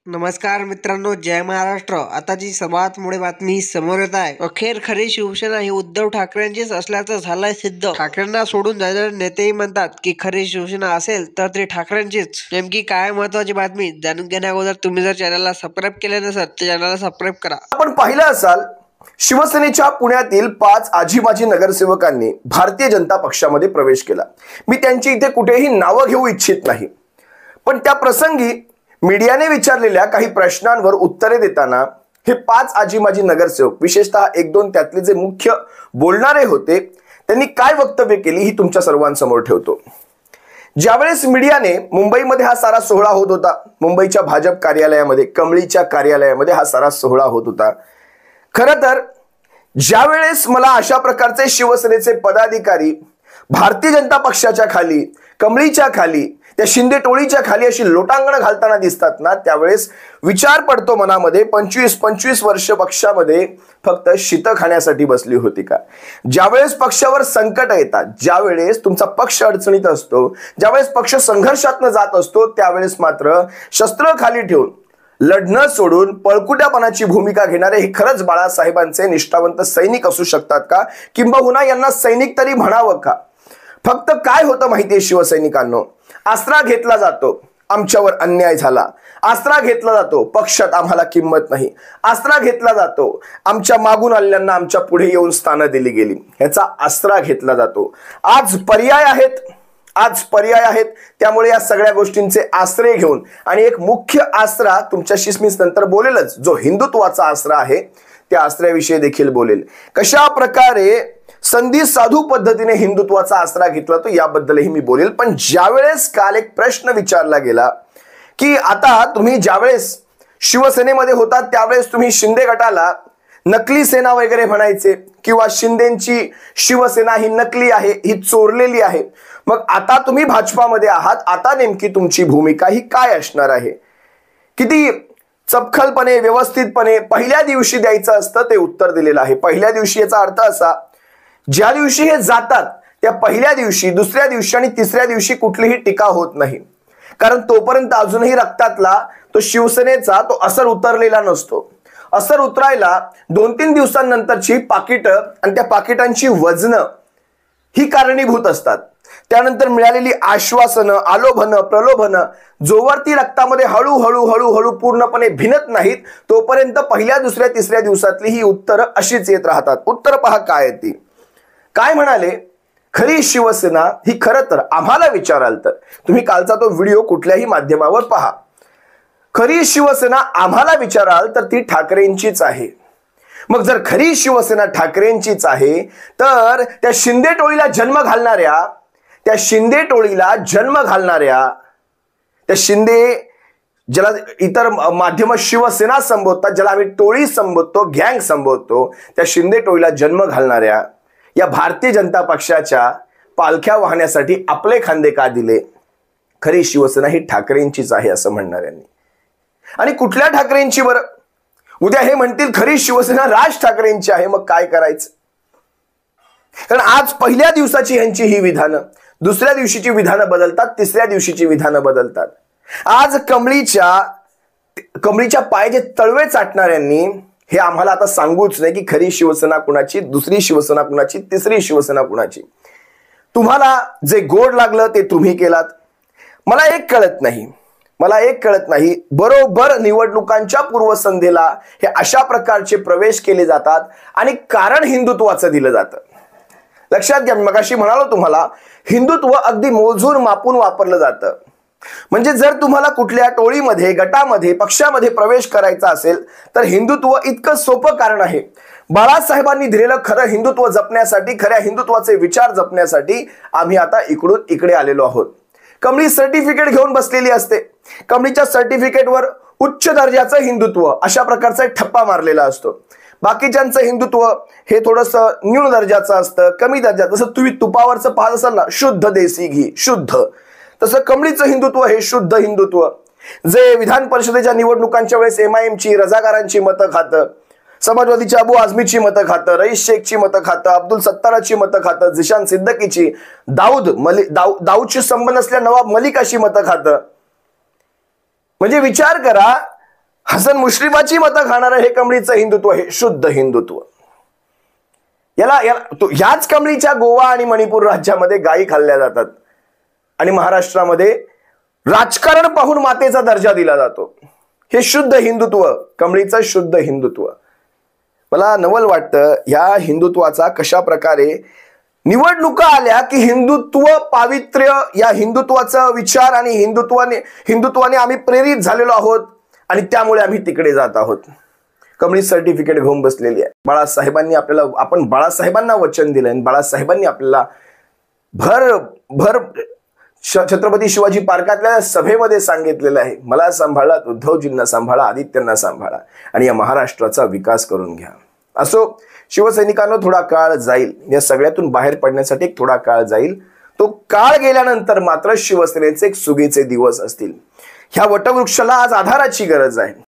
नमस्कार मित्रांनो, जय महाराष्ट्र. आता जी सर्वात मोठी बातमी समोर येत आहे, अखेर खरी शिवसेना ही उद्धव ठाकरेंचीच असल्याचं झालंय सिद्ध. ठाकरेंना सोडून जाणारे नेतेही म्हणतात की खरी शिवसेना असेल तर ती ठाकरेंचीच. नेमकी काय महत्वाची बातमी जाणून घेण्या अगोदर तुम्ही जर चॅनलला सबस्क्राईब केले नसेल तर चॅनलला सबस्क्राईब करा. आपण पाहिलं असाल, शिवसेनेच्या पुण्यातील 5 आजी-माजी नगरसेवकांनी भारतीय जनता पक्षामध्ये प्रवेश केला. मी त्यांची इथे कुठेही नावं घेऊ इच्छित नाही, पण त्या प्रसंगी मीडियाने विचारलेल्या काही प्रश्नांवर उत्तरे देताना हे 5 आजी-माजी नगरसेवक, विशेषतः 1-2 त्यातले जे मुख्य बोलणारे होते, त्यांनी काय वक्तव्य केली ही तुमच्या सर्वांसमोर ठेवतो. ज्यावेळेस मीडियाने मुंबईमध्ये हा सारा सोहळा होत होता, मुंबईच्या भाजप कार्यालयामध्ये, कमळीच्या कार्यालयामध्ये हा सारा सोहळा होत होता. खरं तर ज्यावेळेस मला अशा प्रकारचे शिवसेनेचे पदाधिकारी भारतीय जनता पक्षाच्या खाली, कमळीच्या खाली, त्या शिंदे टोळीच्या खाली अशी लोटांगण घालताना दिसतात ना, त्यावेळेस विचार पडतो मनामध्ये, 25-25 वर्ष पक्षामध्ये फक्त शीत खाण्यासाठी बसली होती का? ज्यावेळेस पक्षावर संकट येतात, ज्यावेळेस तुमचा पक्ष अडचणीत असतो, ज्यावेळेस पक्ष संघर्षातनं जात असतो, त्यावेळेस मात्र शस्त्र खाली ठेवून लढणं सोडून पळकुट्यापणाची भूमिका घेणारे हे खरंच बाळासाहेबांचे निष्ठावंत सैनिक असू शकतात का? किंबहुना यांना सैनिक तरी म्हणावं का? फक्त काय होतं माहितीये शिवसैनिकांनो, आसरा घेतला जातो, आमच्यावर अन्याय झाला, आसरा घेतला जातो, पक्षात आम्हाला किंमत नाही, आसरा घेतला जातो, आमच्या मागून आलेल्यांना आमच्या पुढे येऊन स्थानं दिली गेली, ह्याचा आसरा घेतला जातो. आज पर्याय आहेत, त्यामुळे या सगळ्या गोष्टींचे आसरे घेऊन आणि एक मुख्य आसरा तुमच्याशी मी नंतर बोलेलच, जो हिंदुत्वाचा आसरा आहे, त्या आसऱ्याविषयी देखील बोलेल. कशा प्रकारे संधी साधू पद्धतीने हिंदुत्वाचा आसरा घेतला तो याबद्दलही मी बोलेल. पण ज्यावेळेस काल एक प्रश्न विचारला गेला की आता तुम्ही ज्यावेळेस शिवसेनेमध्ये होता त्यावेळेस तुम्ही शिंदे गटाला नकली सेना वगैरे म्हणायचे किंवा शिंदेची शिवसेना ही नकली आहे, ही चोरलेली आहे, मग आता तुम्ही भाजपामध्ये आहात, आता नेमकी तुमची भूमिका ही काय असणार आहे? किती चपखलपणे, व्यवस्थितपणे पहिल्या दिवशी द्यायचं असतं ते उत्तर दिलेलं आहे. पहिल्या दिवशी याचा अर्थ असा, ज्या दिवशी हे जातात त्या पहिल्या दिवशी, दुसऱ्या दिवशी आणि तिसऱ्या दिवशी कुठलीही टीका होत नाही, कारण तोपर्यंत अजूनही रक्तातला तो शिवसेनेचा तो असर उतरलेला नसतो. असर उतरायला 2-3 दिवसांनंतरची पाकिट आणि त्या पाकिटांची वजनं ही कारणीभूत असतात. त्यानंतर मिळालेली आश्वासनं, आलोभनं, प्रलोभनं जोवरती रक्तामध्ये हळूहळू पूर्णपणे भिनत नाहीत, तोपर्यंत पहिल्या, दुसऱ्या, तिसऱ्या दिवसातली ही उत्तरं अशीच येत राहतात. उत्तर पहा काय ती. काय म्हणाले? खरी शिवसेना ही खरं तर आम्हाला विचाराल तर तुम्ही कालचा तो व्हिडिओ कुठल्याही माध्यमावर पहा. खरी शिवसेना आम्हाला विचाराल तर ती ठाकरेंचीच आहे. मग जर खरी शिवसेना ठाकरेंचीच आहे तर त्या शिंदे टोळीला जन्म घालणाऱ्या, त्या शिंदे ज्याला इतर माध्यम शिवसेना संबोधतात, ज्याला आम्ही टोळी संबोधतो, गँग संबोधतो, त्या शिंदे टोळीला जन्म घालणाऱ्या या भारतीय जनता पक्षाच्या पालख्या वाहण्यासाठी आपले खांदे का दिले? खरी शिवसेना ही ठाकरेंचीच आहे असं म्हणणाऱ्यांनी. आणि कुठल्या ठाकरेंची बरं? उद्या हे म्हणतील खरी शिवसेना राज ठाकरेंची आहे, मग काय करायचं? कारण आज पहिल्या दिवसाची ह्यांची ही विधानं, दुसऱ्या दिवशीची विधानं बदलतात, तिसऱ्या दिवशीची विधानं बदलतात. आज कमळीच्या पायाचे तळवे चाटणाऱ्यांनी हे आम्हाला आता सांगूच नाही की खरी शिवसेना कुणाची, दुसरी शिवसेना कुणाची, तिसरी शिवसेना कुणाची. तुम्हाला जे गोड लागलं ते तुम्ही केलात. मला एक कळत नाही, बरोबर निवडणुकांच्या पूर्वसंध्येला हे अशा प्रकारचे प्रवेश केले जातात आणि कारण हिंदुत्वाचं दिलं जातं. लक्षात घ्या, मी मगाशी म्हणालो तुम्हाला, हिंदुत्व अगदी मोजून मापून वापरलं जातं. म्हणजे जर तुम्हाला कुठल्या टोळीमध्ये, गटामध्ये, पक्षामध्ये प्रवेश करायचा असेल तर हिंदुत्व इतकं सोपं कारण आहे. बाळासाहेबांनी दिलेलं खरं हिंदुत्व जपण्यासाठी, खऱ्या हिंदुत्वाचे विचार जपण्यासाठी आम्ही आता इकडून इकडे आलेलो आहोत. कमळी सर्टिफिकेट घेऊन बसलेली असते, कमळीच्या सर्टिफिकेटवर उच्च दर्जाचं हिंदुत्व अशा प्रकारचा ठप्पा मारलेला असतो. बाकीच्यांचं हिंदुत्व हे थोडंसं न्यून दर्जाचं असतं, कमी दर्जाचं. जसं तुम्ही तुपावरचं पाहत असाल ना, शुद्ध देसी घी, शुद्ध, तसं कमळीचं हिंदुत्व हे शुद्ध हिंदुत्व, जे विधान परिषदेच्या निवडणुकांच्या वेळेस MIMची, रजाकारांची मतं खातं, समाजवादीच्या अबू आझमीची मतं खातं, रईस शेखची मतं खातं, अब्दुल सत्ताराची मतं खातं, झिशान सिद्दकीची, दाऊदशी संबंध असलेल्या नवाब मलिकाशी मतं खातं. म्हणजे विचार करा, हसन मुश्रीफाची मतं खाणारं हे कमळीचं हिंदुत्व हे शुद्ध हिंदुत्व. ह्याच कमळीच्या गोवा आणि मणिपूर राज्यामध्ये गायी खाल्ल्या जातात आणि महाराष्ट्रामध्ये राजकारण पाहून मातेचा दर्जा दिला जातो. हे शुद्ध हिंदुत्व, कमळीचं शुद्ध हिंदुत्व. मला नवल वाटतं या हिंदुत्वाचा कशा प्रकारे निवडणुका आल्या की हिंदुत्व पावित्र्य, या हिंदुत्वाचा विचार आणि हिंदुत्वाने आम्ही प्रेरित झालेलो आहोत आणि त्यामुळे आम्ही तिकडे जात आहोत. कमळी सर्टिफिकेट घेऊन बसलेली आहे. बाळासाहेबांनी आपल्याला, आपण बाळासाहेबांना वचन दिलंय, बाळासाहेबांनी आपल्याला भर छत्रपती शिवाजी पार्कातल्या सभेमध्ये सांगितलेलं आहे, मला सांभाळा, उद्धवजींना सांभाळा, आदित्यांना सांभाळा आणि या महाराष्ट्राचा विकास करून घ्या. असो, शिवसैनिकांना थोडा काळ जाईल, या सगळ्यातून बाहेर पडण्यासाठी एक थोडा काळ जाईल. तो काळ गेल्यानंतर मात्र शिवसेनेचे एक सुगीचे दिवस असतील. ह्या वटवृक्षाला आज आधाराची गरज आहे.